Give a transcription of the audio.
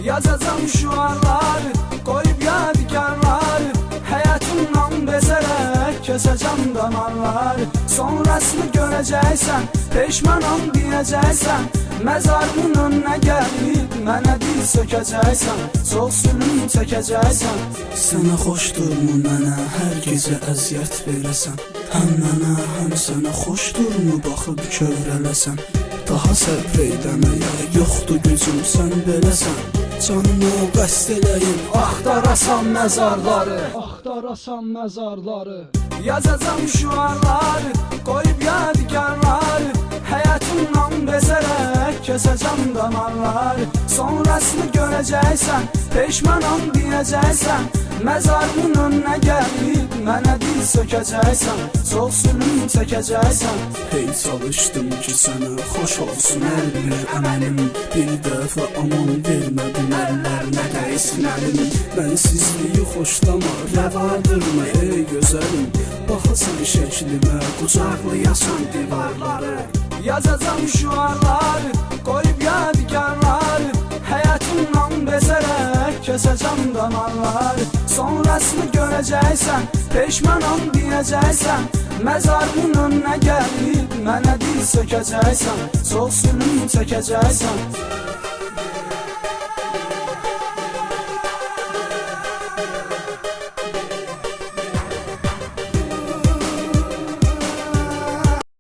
Yazacağım şuarlar, koyup yadigarlar, hayatımdan bezerek keseceğim damarlar. Sonrasını göreceksen, peşmanım diyeceksen, mezarımın önüne gelip mənə dil sökəcəksən, sol sülüm çəkəcəksən. Sənə xoşdurmu mənə hər gecə əziyyət verəsən? Həm mənə, həm sənə xoşdurmu baxıb kövrələsən? Daha səbr edəməyə yoxdur gücüm, sən beləsən. Canımı qəsd eləyib Axtarasan məzarları, axtarasan məzarları. yazacağım şuarlar, koyup yadigarlar, hayatımdan bezerek keseceğim damarlar. Sonrasını göreceksen, peşmanım diyeceksen, mezarımın önüne gelip mənə dil sökəcəksən, sol sülüm çəkəcəksən. Hey çalışdım ki sənə xoş olsun hər bir əməlim, bir dəfə aman vermədim əllər nə dəysin əlim. Mənsizliyi xoşlama, rəvadırma ey gözəlim, baxasan şəklimə, qucaqlayasan divarları. Yazacağım şuarlar, koyup yadigarlar, hayatımdan bezerek keseceğim damarlar. Sonrasını göreceksen, peşmanım diyeceksen, mezarımın önüne gelip mənə dil sökəcəksən, sol sülüm çəkəcəksən.